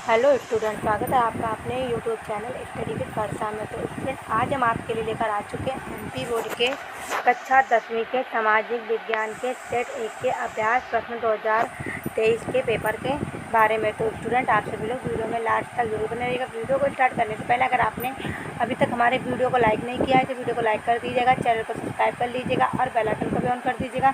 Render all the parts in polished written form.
Hello student, स्वागत है आपका अपने यूट्यूब चैनल स्टडी विद वर्षा में। तो स्टूडेंट, आज हम आपके लिए लेकर आ चुके हैं एमपी बोर्ड के कक्षा 10वीं के सामाजिक विज्ञान के सेट 1 के अभ्यास प्रश्न 2023 के पेपर के बारे में। तो स्टूडेंट, आप सभी लोग वीडियो में लास्ट तक जरूर बने रहिएगा। वीडियो को स्टार्ट करने से पहले अगर आपने अभी तक हमारे वीडियो को लाइक नहीं किया है तो वीडियो को लाइक कर दीजिएगा, चैनल को सब्सक्राइब कर लीजिएगा और बेल आइकन को भी ऑन कर दीजिएगा,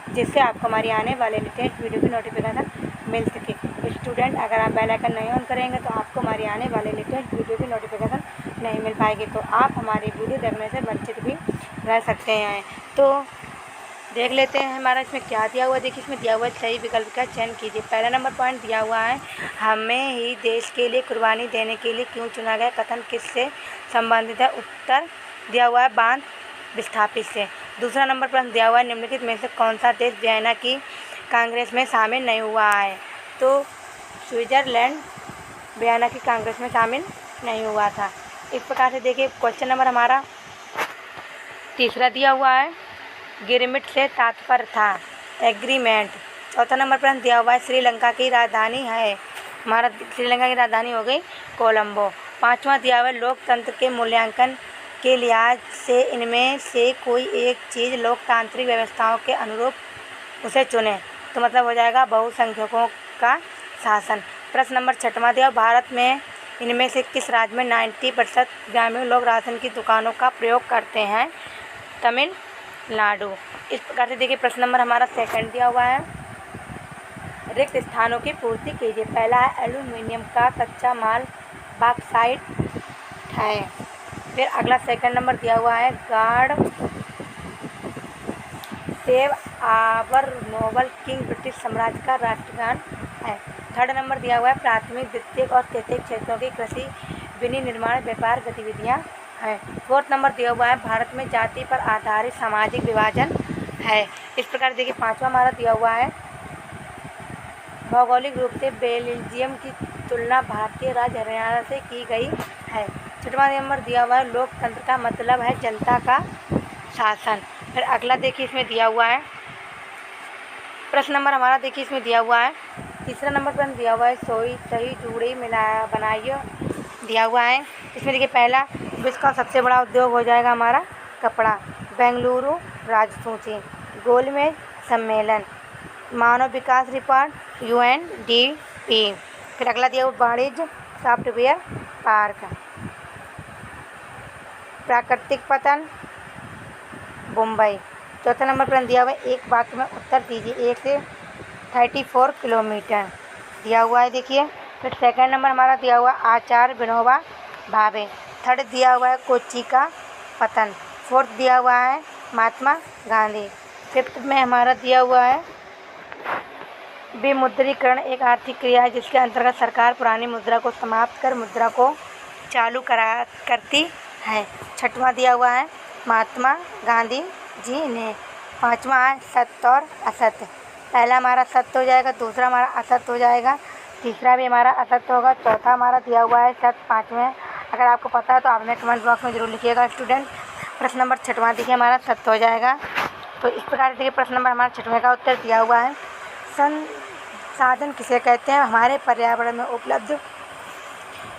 जिससे आपको हमारी आने वाले लेटेस्ट वीडियो की नोटिफिकेशन मिल सके। स्टूडेंट, अगर आप बेल आइकन नहीं ऑन करेंगे तो आपको हमारी आने वाले लेटेस्ट वीडियो की नोटिफिकेशन नहीं मिल पाएगी, तो आप हमारी वीडियो देखने से वंचित भी रह सकते हैं। तो देख लेते हैं हमारा इसमें क्या दिया हुआ है। देखिए, इसमें दिया हुआ है सही विकल्प का चयन कीजिए। पहला नंबर पॉइंट दिया हुआ है, हमें ही देश के लिए कुर्बानी देने के लिए क्यों चुना गया, कथन किससे संबंधित है। उत्तर दिया हुआ है बांध विस्थापित से। दूसरा नंबर प्रश्न दिया हुआ है, निम्नलिखित में से कौन सा देश वियना की कांग्रेस में शामिल नहीं हुआ है। तो स्विट्ज़रलैंड वियना की कांग्रेस में शामिल नहीं हुआ था। इस प्रकार से देखिए, क्वेश्चन नंबर हमारा तीसरा दिया हुआ है, गिरमिट से तात्पर्य था एग्रीमेंट। चौथा नंबर प्रश्न दिया हुआ है, श्रीलंका की राजधानी है, हमारा श्रीलंका की राजधानी हो गई कोलंबो। पाँचवा दिया हुआ है, लोकतंत्र के मूल्यांकन के लिहाज से इनमें से कोई एक चीज़ लोकतांत्रिक व्यवस्थाओं के अनुरूप उसे चुने। तो मतलब हो जाएगा बहुसंख्यकों का शासन। प्रश्न नंबर छठवां दिया, भारत में इनमें से किस राज्य में 90% ग्रामीण लोग राशन की दुकानों का प्रयोग करते हैं। तमिलनाडु। इस प्रकार से देखिए, प्रश्न नंबर हमारा सेकंड दिया हुआ है, रिक्त स्थानों की पूर्ति कीजिए। पहला है, एल्यूमिनियम का कच्चा माल बॉक्साइट है। फिर अगला सेकंड नंबर दिया हुआ है, God save our noble king British साम्राज्य का राष्ट्रगान है। थर्ड नंबर दिया हुआ है, प्राथमिक द्वितीयक और तृतीयक क्षेत्रों की कृषि विनिर्माण व्यापार गतिविधियां हैं। फोर्थ नंबर दिया हुआ है, भारत में जाति पर आधारित सामाजिक विभाजन है। इस प्रकार देखिए, पांचवा हमारा दिया हुआ है, भौगोलिक रूप से बेल्जियम की तुलना भारतीय राज्य हरियाणा से की गई है। छठवां नंबर दिया हुआ है, लोकतंत्र का मतलब है जनता का शासन। फिर अगला देखिए, इसमें दिया हुआ है प्रश्न नंबर हमारा, देखिए इसमें दिया हुआ है तीसरा नंबर प्रश्न दिया हुआ है, सोई सही जुड़ी मिलाया बनाइए दिया हुआ है। इसमें देखिए, पहला, विश्व का सबसे बड़ा उद्योग हो जाएगा हमारा कपड़ा, बेंगलुरु राजसूची, गोलमेज सम्मेलन, मानव विकास रिपोर्ट UNDP। फिर अगला दिया हुआ, वाणिज्य सॉफ्टवेयर पार्क, प्राकृतिक पतन मुंबई। चौथा नंबर प्रश्न दिया हुआ है, एक वाक्य में उत्तर दीजिए। 1 से 34 किलोमीटर दिया हुआ है। देखिए, फिर सेकंड नंबर हमारा दिया हुआ आचार्य विनोबा भावे। थर्ड दिया हुआ है, कोच्चि का पतन। फोर्थ दिया हुआ है, महात्मा गांधी। फिफ्थ में हमारा दिया हुआ है, विमुद्रीकरण एक आर्थिक क्रिया है जिसके अंतर्गत सरकार पुरानी मुद्रा को समाप्त कर मुद्रा को चालू करती है। छठवां दिया हुआ है, महात्मा गांधी जी ने। पांचवा है, सत्य और असत्य। पहला हमारा सत्य हो जाएगा, दूसरा हमारा असत्य हो जाएगा, तीसरा भी हमारा असत्य होगा, चौथा हमारा दिया हुआ है सत्य। पाँचवें अगर आपको पता है तो आपने कमेंट बॉक्स में जरूर लिखिएगा स्टूडेंट। प्रश्न नंबर छठवां देखिए हमारा सत्य हो जाएगा। तो इस प्रकार देखिए, प्रश्न नंबर हमारा छठवें का उत्तर दिया हुआ है, संसाधन किसे कहते हैं। हमारे पर्यावरण में उपलब्ध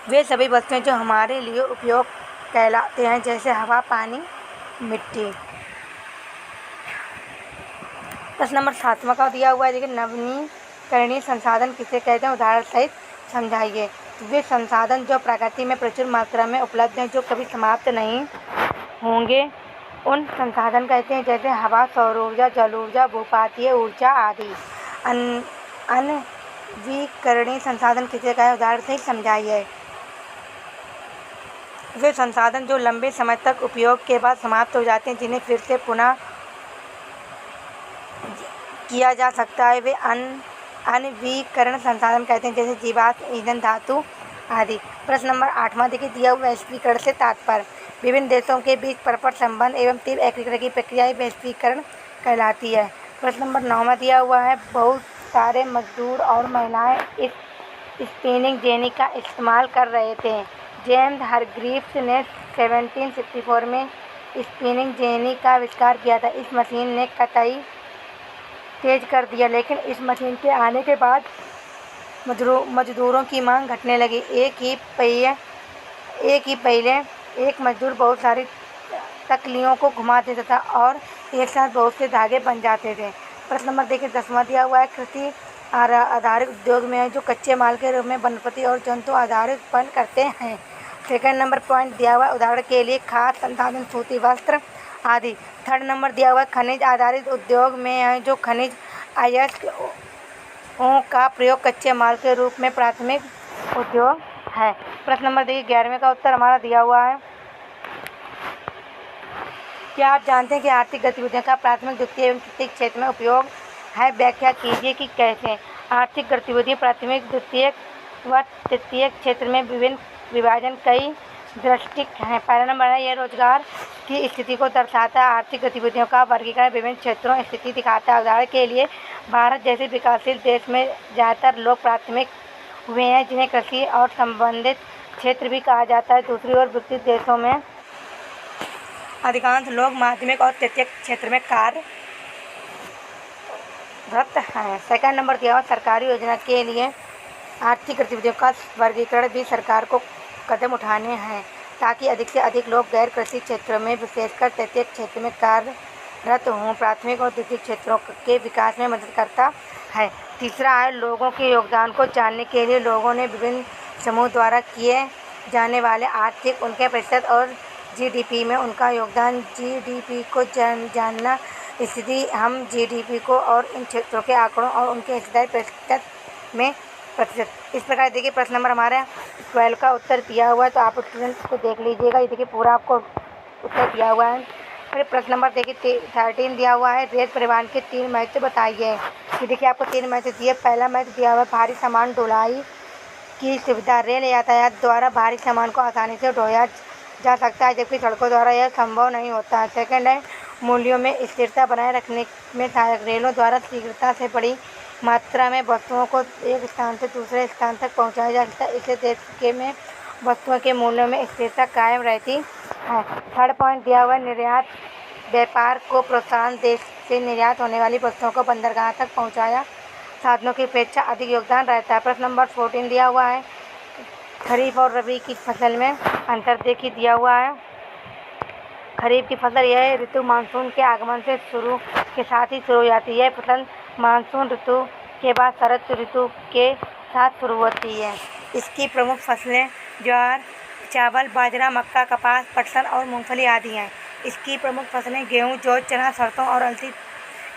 वे सभी वस्तुएं जो हमारे लिए उपयोग कहलाते हैं, जैसे हवा, पानी, मिट्टी। प्रश्न नंबर 7वां का दिया हुआ है, देखिए, नवीकरणीय संसाधन किसे कहते हैं, उदाहरण सहित समझाइए। वे संसाधन जो प्रकृति में प्रचुर मात्रा में उपलब्ध हैं, जो कभी समाप्त नहीं होंगे, उन संसाधन कहते हैं, जैसे हवा, सौर ऊर्जा, जल ऊर्जा, भूपातीय ऊर्जा आदि। अनवीकरणीय संसाधन किसे कहते हैं, उदाहरण सहित समझाइए। वे संसाधन जो लंबे समय तक उपयोग के बाद समाप्त हो जाते हैं, जिन्हें फिर से पुनः किया जा सकता है, वे अनवीकरण संसाधन कहते हैं, जैसे जीवाश्म ईंधन, धातु आदि। प्रश्न नंबर 8वां देखिए, दिया हुआ वैश्वीकरण से तात्पर्य विभिन्न देशों के बीच परस्पर संबंध एवं तीव्र एकीकरण की प्रक्रिया वैश्वीकरण कहलाती है। प्रश्न नंबर 9वां दिया हुआ है, बहुत सारे मजदूर और महिलाएं इस स्पिनिंग जेनी का इस्तेमाल कर रहे थे। जेम्स हरग्रीव्स ने 1764 में स्पिनिंग जेनी का आविष्कार किया था। इस मशीन ने कताई तेज कर दिया, लेकिन इस मशीन के आने के बाद मजदूरों की मांग घटने लगी। एक ही पहले एक मजदूर बहुत सारी तकलियों को घुमा देता था और एक साथ बहुत से धागे बन जाते थे। प्रश्न नंबर देखिए 10वां दिया हुआ है, कृषि आधारित उद्योग में जो कच्चे माल के रूप में वनस्पति और जंतु आधारित उत्पन्न करते हैं। सेकंड नंबर पॉइंट दिया हुआ है, उदाहरण के लिए खाद्य संसाधन, सूती वस्त्र आदि। थर्ड नंबर दिया हुआ है, खनिज आधारित उद्योग में जो खनिज अयस्कों का प्रयोग कच्चे माल के रूप में प्राथमिक उद्योग है। प्रश्न नंबर देखिए 11वें का उत्तर हमारा दिया हुआ है, क्या आप जानते हैं कि आर्थिक गतिविधियों का प्राथमिक, द्वितीय एवं तृतीय क्षेत्र में उपयोग है? व्याख्या कीजिए कि कैसे। आर्थिक गतिविधि प्राथमिक, द्वितीय व तृतीय क्षेत्र में विभिन्न विभाजन कई दृष्टिक हैं। पहला नंबर है, यह रोजगार की स्थिति को दर्शाता है। आर्थिक गतिविधियों का वर्गीकरण विभिन्न क्षेत्रों स्थिति दिखाता है। उदाहरण के लिए भारत जैसे विकासशील देश में ज़्यादातर लोग प्राथमिक हुए हैं, जिन्हें कृषि और संबंधित क्षेत्र भी कहा जाता है। दूसरी ओर विकसित देशों में अधिकांश लोग माध्यमिक और तृतीय क्षेत्र में कार्यरत हैं। सेकंड नंबर दिया हुआ, सरकारी योजना के लिए आर्थिक गतिविधियों का वर्गीकरण भी सरकार को कदम उठाने हैं ताकि अधिक से अधिक लोग गैर कृषि क्षेत्रों में विशेषकर तृतीय क्षेत्र में कार्यरत हों। प्राथमिक और द्वितीय क्षेत्रों के विकास में मदद करता है। तीसरा है, लोगों के योगदान को जानने के लिए लोगों ने विभिन्न समूह द्वारा किए जाने वाले आर्थिक उनके प्रतिशत और जीडीपी में उनका योगदान। जीडीपी को जानना स्थिति हम जीडीपी को और इन क्षेत्रों के आंकड़ों और उनके हिस्सेदारी प्रतिशत में प्रतिशत। इस प्रकार देखिए प्रश्न नंबर हमारा 12 का उत्तर दिया हुआ है, तो आप स्टूडेंट्स को देख लीजिएगा। ये देखिए पूरा आपको उत्तर दिया हुआ है। फिर प्रश्न नंबर देखिए 13 दिया हुआ है, रेल परिवहन के 3 महत्व बताइए। ये देखिए आपको 3 महत्व दिए। पहला महत्व दिया हुआ है, भारी सामान ढुलाई की सुविधा। रेल यातायात द्वारा भारी सामान को आसानी से ढोया जा सकता है, जबकि सड़कों द्वारा यह संभव नहीं होता है। सेकंड है, मूल्यों में स्थिरता बनाए रखने में सहायक। रेलों द्वारा शीघ्रता से बड़ी मात्रा में वस्तुओं को एक स्थान से दूसरे स्थान तक पहुंचाया जा सकता है। इससे देश के में वस्तुओं के मूल्यों में स्थिरता कायम रहती है। थर्ड पॉइंट दिया हुआ है, निर्यात व्यापार को प्रोत्साहन। देश से निर्यात होने वाली वस्तुओं को बंदरगाह तक पहुँचाया साधनों की अपेक्षा अधिक योगदान रहता है। प्रश्न नंबर 14 दिया हुआ है, खरीफ और रबी की फसल में अंतर देखिए दिया हुआ है। खरीफ की फसल यह ऋतु मानसून के आगमन से के साथ ही शुरू हो जाती है। फसल मानसून ऋतु के बाद शरद ऋतु के साथ शुरू होती है। इसकी प्रमुख फसलें ज्वार, चावल, बाजरा, मक्का, कपास, पटसन और मूंगफली आदि हैं। इसकी प्रमुख फसलें गेहूँ, जौ, चना, सरसों और अलसी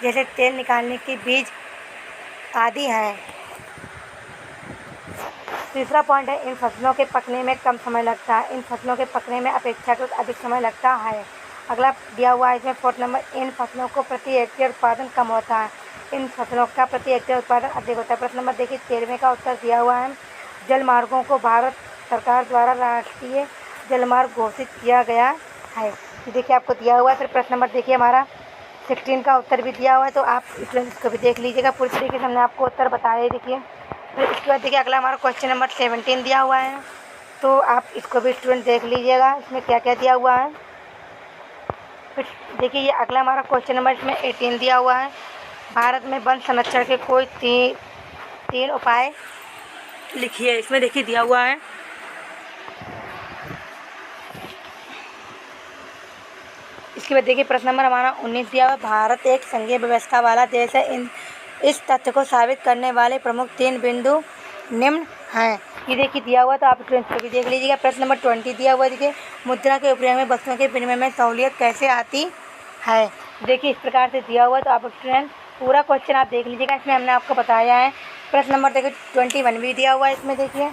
जैसे तेल निकालने के बीज आदि हैं। तीसरा पॉइंट है, इन फसलों के पकने में कम समय लगता है। इन फसलों के पकने में अपेक्षाकृत अधिक समय लगता है। अगला दिया हुआ है इसमें 4 नंबर, इन फसलों को प्रति हेक्टेयर उत्पादन कम होता है। इन फसलों का प्रति हेक्टेयर उत्पादन अधिक होता है। प्रश्न नंबर देखिए 13वें का उत्तर दिया हुआ है, जल मार्गों को भारत सरकार द्वारा राष्ट्रीय जलमार्ग घोषित किया गया है। देखिए आपको दिया हुआ है। फिर प्रश्न नंबर देखिए हमारा 16 का उत्तर भी दिया हुआ है, तो आप स्टूडेंट्स को भी देख लीजिएगा। पूरी तरीके से हमने आपको उत्तर बताया। देखिए फिर इसके बाद देखिए अगला हमारा क्वेश्चन नंबर 17 दिया हुआ है, तो आप इसको भी स्टूडेंट देख लीजिएगा, इसमें क्या क्या दिया हुआ है। फिर देखिए ये अगला हमारा क्वेश्चन नंबर इसमें 18 दिया हुआ है, भारत में वन संरक्षण के कोई तीन उपाय लिखिए। इसमें देखिए दिया हुआ है, इसके बाद देखिए प्रश्न नंबर हमारा 19 दिया हुआ है, भारत एक संघीय व्यवस्था वाला देश है। इस तथ्य को साबित करने वाले प्रमुख 3 बिंदु निम्न हैं। ये देखिए दिया हुआ, तो आप स्टूडेंट्स को भी देख लीजिएगा। प्रश्न नंबर 20 दिया हुआ है, देखिए मुद्रा के उपयोग में वस्तुओं के विनिमय में सहूलियत कैसे आती है। देखिए इस प्रकार से दिया हुआ है, तो आप स्टूडेंट पूरा क्वेश्चन आप देख लीजिएगा, इसमें हमने आपको बताया है। प्रश्न नंबर देखिए 21 भी दिया हुआ है, इसमें देखिए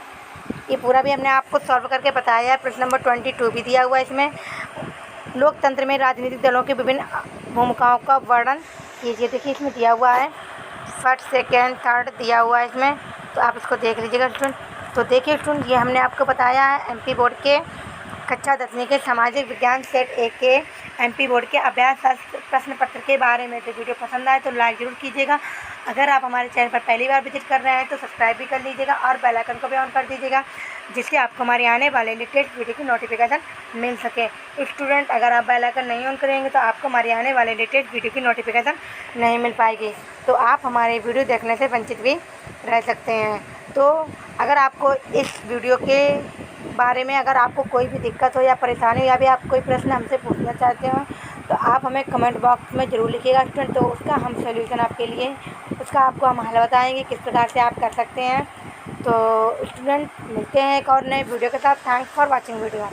ये पूरा भी हमने आपको सॉल्व करके बताया है। प्रश्न नंबर 22 भी दिया हुआ है, इसमें लोकतंत्र में राजनीतिक दलों की विभिन्न भूमिकाओं का वर्णन कीजिए। देखिए इसमें दिया हुआ है, फर्स्ट, सेकेंड, थर्ड दिया हुआ है इसमें, तो आप इसको देख लीजिएगा स्टूडेंट। तो देखिए स्टूडेंट ये हमने आपको बताया है एमपी बोर्ड के कक्षा 10वीं के सामाजिक विज्ञान सेट 1 के एमपी बोर्ड के अभ्यास प्रश्न पत्र के बारे में। तो वीडियो पसंद आए तो लाइक ज़रूर कीजिएगा। अगर आप हमारे चैनल पर पहली बार विजिट कर रहे हैं तो सब्सक्राइब भी कर लीजिएगा और बेल आइकन को भी ऑन कर दीजिएगा, जिससे आपको हमारे आने वाले लेटेस्ट वीडियो की नोटिफिकेशन मिल सके। स्टूडेंट अगर आप बेल आइकन नहीं ऑन करेंगे तो आपको हमारे आने वाले लेटेस्ट वीडियो की नोटिफिकेशन नहीं मिल पाएगी, तो आप हमारे वीडियो देखने से वंचित भी रह सकते हैं। तो अगर आपको इस वीडियो के बारे में अगर आपको कोई भी दिक्कत हो या परेशानी या भी आप कोई प्रश्न हमसे पूछना चाहते हो तो आप हमें कमेंट बॉक्स में ज़रूर लिखिएगा स्टूडेंट। तो उसका हम सॉल्यूशन आपके लिए उसका आपको हम हल बताएंगे किस प्रकार से आप कर सकते हैं। तो स्टूडेंट मिलते हैं एक और नए वीडियो के साथ। Thanks for watching video.